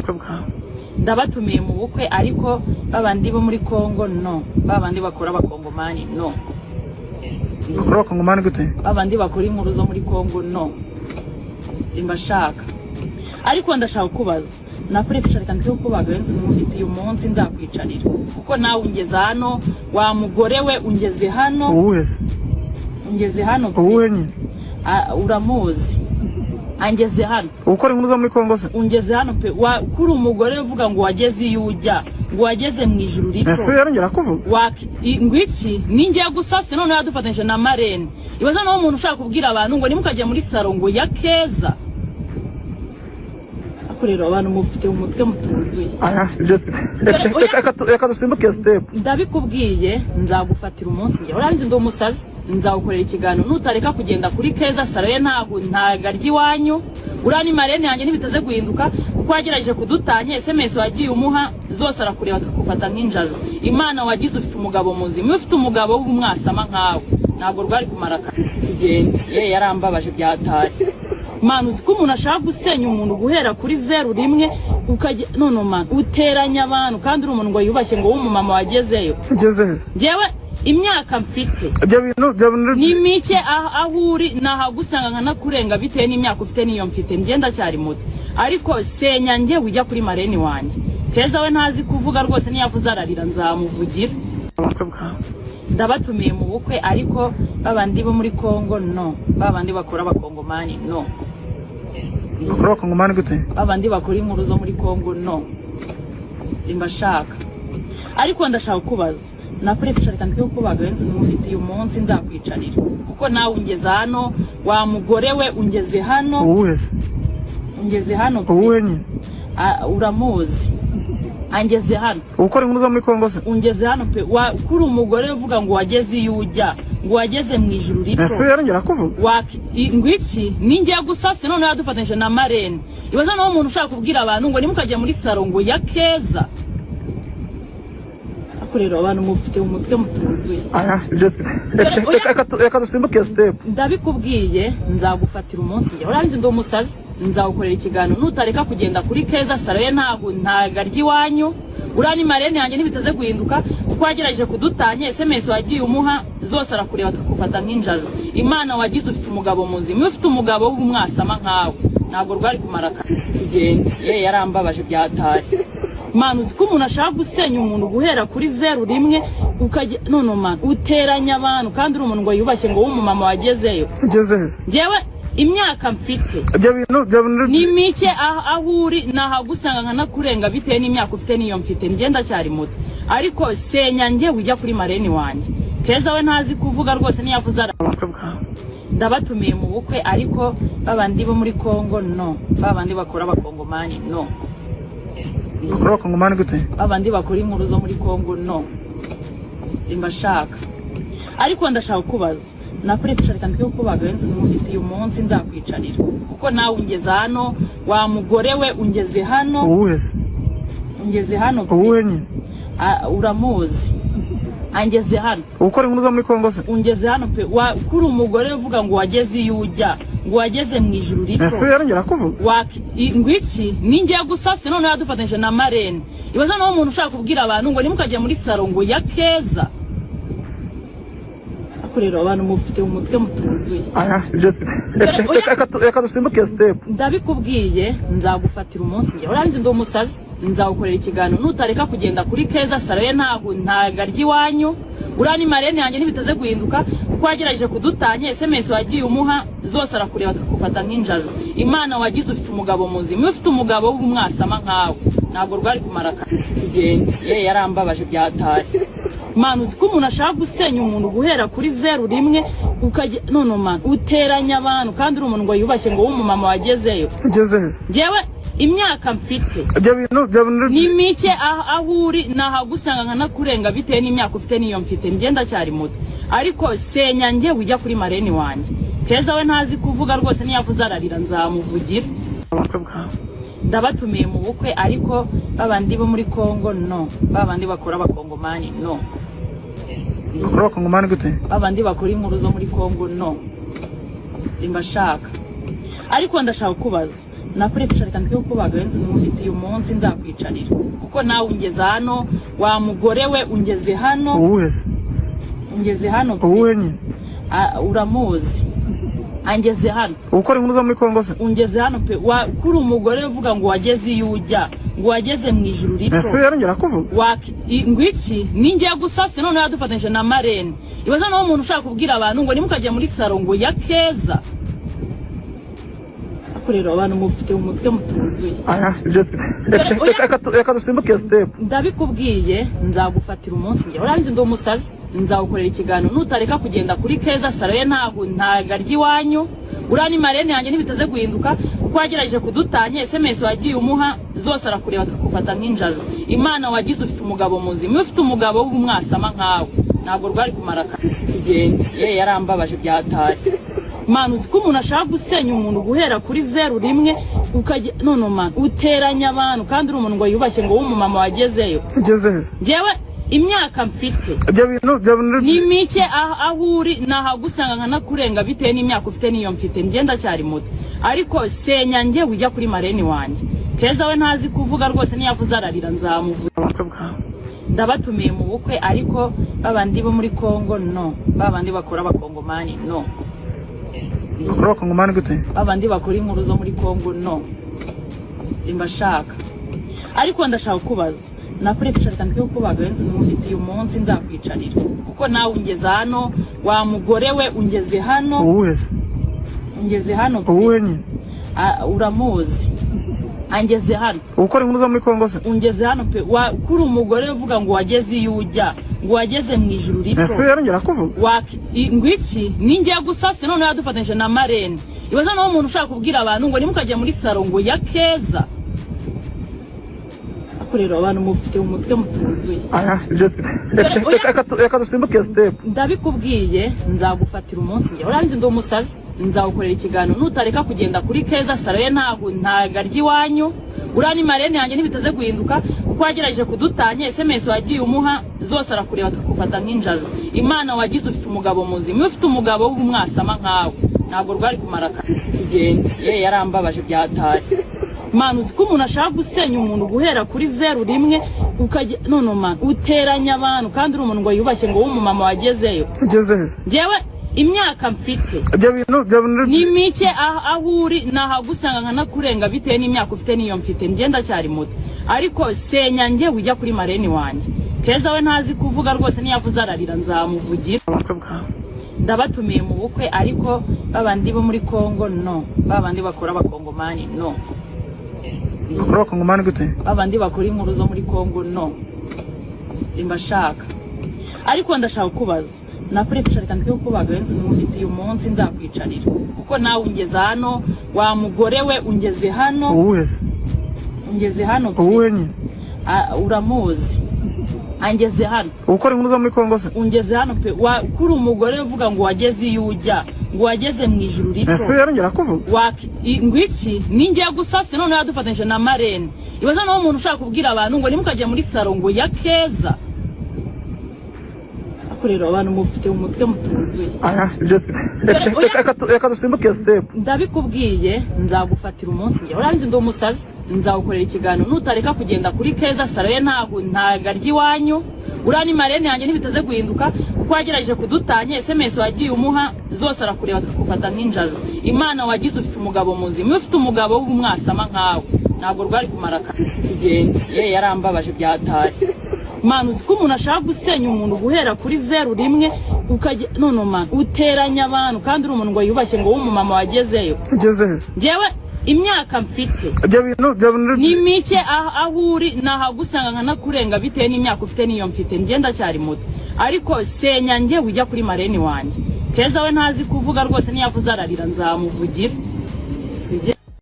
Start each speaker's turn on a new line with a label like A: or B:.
A: ubukwe bwawe
B: ndabatumiye mu bukwe ariko babandi bo muri Kongo no babandi bakora abakongomani no
A: bakora abakongomani gute
B: babandi bakora inkuru zo muri Kongo no simbashaka ariko ndashaka kubaza nakore kwicarika ndiko ko bagayenze mufite uyu munsi nzakwicarira kuko nawe ungeze hano wa mugore we ungeze hano
A: uwese
B: ungeze hano
A: uwe nyine
B: uramuzi angeze hano
A: ukora inkuru zo muri Kongo se
B: ungeze hano pe kuri umugore uvuga ngo wageze iyo ujya ngo wageze mu ijuru rito
A: ese yarongera kuvuga
B: ngwiki ningiye gusase none yadufatanyije na Marene ibaza naho umuntu ushaka kubwira abantu ngo nimukajye muri saro ngo ya Keza akorera abantu mufite umutwe mutuzuye
A: reka dusimbuke step
B: ndabikubwiye nzagufatira umunsi njye urabizi ndi umusazi nzagukorera ikiganiro nutareka kugenda kuri Keza saro ye ntago ntagaryi wanyu urani Marene yanjye ntibitaze guhinduka uko yagerageje kudutanya SMS wagiye umuha zose arakureba tukufata nk'injazo Imana wagize ufite umugabo muzima ufite umugabo w'umwasama nkawe ntabwo rwari kumara kugenda yarambabaje byatari Manu uzi ko umuntu ashaka gusenya umuntu guhera kuri 01 ukajya none man uteranya abantu kandi uri umuntu ngo yubashye ngo w'umumama wagezeyo
A: ugezeze
B: jewe imyaka mfite
A: ibyo bintu
B: ni mike aho uri nahagusanga nkanakurenga bitewe n'imyaka ufite niyo mfite ngenda cyari muto ariko senya nge wijya kuri Marene wanjye Keza we ntazi kuvuga rwose niyavuze ararira nzamuvugira
A: ubukwe bwawe
B: ndabatumiye mu bukwe ariko babandi bo muri Kongo no babandi bakora abakongomani no
A: bakora abakongomani gute
B: babandi bakora inkuru zo muri Kongo no simbashaka ariko ndashaka kubaza nakore kwicarika ndiko ko bagayenze mufite uyu munsi nzakwicarira kuko nawe ungeze hano wa mugore we ungeze hano
A: uwese
B: ungeze hano
A: uwe nyine
B: uramuzi angeze hano
A: ukora inkuru zo muri Kongo se
B: ungeze hano pe kuri umugore uvuga ngo wageze iyo ujya ngo wageze mu ijuru rito
A: ese yarongera kuvuga
B: ngwiki ningiye gusase none yadufatanyije na Marene ibaza naho umuntu ushaka kubwira abantu ngo nimukajye muri saro ngo ya Keza akorera abantu mufite umutwe mutuzuye
A: reka dusimbuke step
B: ndabikubwiye nzagufatira umunsi njye urabizi ndi umusazi nzagukorera ikiganiro nutareka kugenda kuri Keza saro ye ntago ntagaryi wanyu urani Marene yanjye ntibitaze guhinduka uko yagerageje kudutanya SMS wagiye umuha zose arakureba tukufata nk'injazo Imana wagize ufite umugabo muzima ufite umugabo w'umwasama nkawe ntabwo rwari kumara kugenda yarambabaje byatari Manu uzi ko umuntu ashaka gusenya umuntu guhera kuri 01 ukajya none man uteranya abantu kandi uri umuntu ngo yubashye ngo w'umumama wagezeyo
A: ugezeze
B: jewe imyaka mfite
A: ibyo bintu
B: ni mike aho uri nahagusanga nkanakurenga bitewe n'imyaka ufite niyo mfite ngenda cyari muto ariko senya nge wijya kuri Marene wanjye Keza we ntazi kuvuga rwose niyavuze
A: ubukwe bwawe
B: ndabatumiye mu bukwe ariko babandi bo muri Kongo no babandi bakora abakongomani no
A: bakora abakongomani gute
B: babandi bakora inkuru zo muri Kongo no simbashaka ariko ndashaka kubaza nakore kwicarika ndiko ko bagayenze mufite uyu munsi nzakwicarira kuko nawe ungeze hano wa mugore we ungeze hano
A: uwese
B: ungeze hano
A: uwe nyine
B: uramuzi angeze hano
A: ukora inkuru zo muri Kongo se
B: ungeze hano pe kuri umugore uvuga ngo wageze iyo ujya ngo wageze mu ijuru rito
A: ese yarongera kuvuga
B: ngwiki ningiye gusase none yadufatanyije na Marene ibaza naho umuntu ushaka kubwira abantu ngo nimukajye muri saro ngo ya Keza akorera abantu mufite umutwe mutuzuye
A: reka dusimbuke step
B: ndabikubwiye nzagufatira umunsi njye urabizi ndi umusazi nzagukorera ikiganiro nutareka kugenda kuri Keza saro ye ntago ntagaryi wanyu urani Marene yanjye ntibitaze guhinduka uko yagerageje kudutanya SMS wagiye umuha zose arakureba tukufata nk'injazo Imana wagize ufite umugabo muzima ufite umugabo w'umwasama nkawe ntabwo rwari kumara kugenda yarambabaje byatari Manu uzi ko umuntu ashaka gusenya umuntu guhera kuri 01 ukajya none man uteranya abantu kandi uri umuntu ngo yubashye ngo w'umumama wagezeyo
A: ugezeze
B: jewe imyaka mfite
A: ibyo bintu
B: ni mike aho uri nahagusanga nkanakurenga bitewe n'imyaka ufite niyo mfite ngenda cyari muto ariko senya nge wijya kuri Marene wanjye Keza we ntazi kuvuga rwose niyavuze ararira nzamuvugira
A: ubukwe bwawe
B: ndabatumiye mu bukwe ariko babandi bo muri Kongo no babandi bakora abakongomani no
A: bakora abakongomani gute
B: babandi bakora inkuru zo muri Kongo no simbashaka ariko ndashaka kubaza nakore kwicarika ndike kuko bagayenze n'umufitiye umunsi nzakwicarira kuko nawe ungeze hano wa mugore we ungeze hano
A: uwese
B: ungeze hano
A: uwe nyine
B: uramuzi angeze hano
A: ukora inkuru zo muri Kongo se
B: ungeze hano pe kuri umugore uvuga ngo wageze iyo ujya ngo wageze mu ijuru rito
A: ese yarongera kuvuga
B: ngwiki ningiye gusase none yadufatanyije na Marene ibaza naho umuntu ushaka kubwira abantu ngo nimukajya muri saro ngo ya Keza akurero abantu mufite umutwe mutuzuye
A: reka dusimbuke step
B: ndabikubwiye nzagufatira umunsi njye urabizi ndi umusazi nzawukorera ikiganiro nutareka kugenda kuri Keza saro ye ntagarya iwanyu urani Marene yanjye nibitaze guhinduka kuko wagerageje kudutanye SMS wagiye umuha zose arakureba akakufata nk'injajo Imana wagize ufite umugabo muzima ufite umugabo w'umwasama nkawe ntabwo rwari kumara kugenda yarambabaje byatari Imana uzi ko umuntu ashaka gusenya umuntu guhera kuri 01 ukajya none man uteranya abantu kandi uri umuntu ngo yubashye ngo w'umumama wagezeyo
A: ugeze
B: ngewe imyaka mfite ni mike aho uri nahagusanga nkanakurenga bitewe n'imyaka ufite niyo mfite ngenda cyari muto ariko senya nge ujya kuri Marene wanjye Keza we ntazi kuvuga rwose niyavuze ararira nzamuvuga ndabatumiye mu bukwe ariko babandi bo muri Kongo no babandi bakora abakongomani no
A: bakora abakongomani gute
B: babandi bakora inkuru zo muri Kongo no simbashaka ariko ndashaka kubaza nakore kwicarika ndike kuko bagayenze n'umufitiye umunsi nzakwicarira kuko nawe ungeze hano wa mugore we ungeze hano
A: uwese
B: ungeze hano
A: uwe nyine
B: uramuzi angeze hano
A: ukora inkuru zo muri Kongo se
B: ungeze hano pe kuri umugore uvuga ngo wageze iyo ujya ngo wageze mu ijuru rito
A: ese yarongera kuvuga
B: ngwiki ningiye gusase none yadufatanyije na Marene ibaza naho umuntu ushaka kubwira abantu ngo nimukajya muri saro ngo ya Keza akurero abantu mufite umutwe mutuzuye
A: reka dusimbuke step
B: ndabikubwiye nzagufatira umunsi njye urabizi ndi umusazi nzawukorera ikiganiro nutareka kugenda kuri Keza saro ye ntagarya iwanyu urani Marene yanjye nibitaze guhinduka kuko wagerageje kudutanye SMS wagiye umuha zose arakureba akakufata nk'injajo Imana wagize ufite umugabo muzima ufite umugabo w'umwasama nkawe ntabwo rwari kumara kugenda yarambabaje byatari Imana uzi ko umuntu ashaka gusenya umuntu guhera kuri 01 ukajya none man uteranya abantu kandi uri umuntu ngo yubashye ngo w'umumama wagezeyo
A: ugeze
B: ngewe imyaka mfite ni mike aho uri nahagusanga nkanakurenga bitewe n'imyaka ufite niyo mfite ngenda cyari muto ariko senya nge ujya kuri Marene wanjye Keza we ntazi kuvuga rwose niyavuze ararira nzamuvugira ndabatumiye mu bukwe ariko babandi bo muri Kongo no babandi bakora abakongomani no
A: bakora abakongomani gute
B: babandi bakora inkuru zo muri Kongo no simbashaka ariko ndashaka kubaza nakore kwicarika ndike kuko bagayenze n'umufitiye umunsi nzakwicarira kuko nawe ungeze hano wa mugore we ungeze hano
A: uwese
B: ungeze hano
A: uwe nyine
B: uramuzi angeze hano
A: ukora inkuru zo muri Kongo se
B: ungeze hano pe kuri umugore uvuga ngo wageze iyo ujya ngo wageze mu ijuru rito
A: ese yarongera kuvuga
B: ngwiki ningiye gusase none yadufatanyije na Marene ibaza naho umuntu ushaka kubwira abantu ngo nimukajya muri saro ngo ya Keza akurero abantu mufite umutwe mutuzuye
A: reka dusimbuke step
B: ndabikubwiye nzagufatira umunsi njye urabizi ndi umusazi nzawukorera ikiganiro nutareka kugenda kuri Keza saro ye ntagarya iwanyu urani Marene yanjye nibitaze guhinduka kuko wagerageje kudutanye SMS wagiye umuha zose arakureba akakufata nk'injajo Imana wagize ufite umugabo muzima ufite umugabo w'umwasama nkawe ntabwo rwari kumara kugenda yarambabaje byatari Imana uzi ko umuntu ashaka gusenya umuntu guhera kuri 01 ukajya none man uteranya abantu kandi uri umuntu ngo yubashye ngo w'umumama wagezeyo
A: ugeze
B: ngewe imyaka mfite ni mike aho uri nahagusanga nkanakurenga bitewe n'imyaka ufite niyo mfite ngenda cyari muto ariko senya nge ujya kuri Marene wanjye Keza we ntazi kuvuga rwose niyavuze ararira nzamuvugira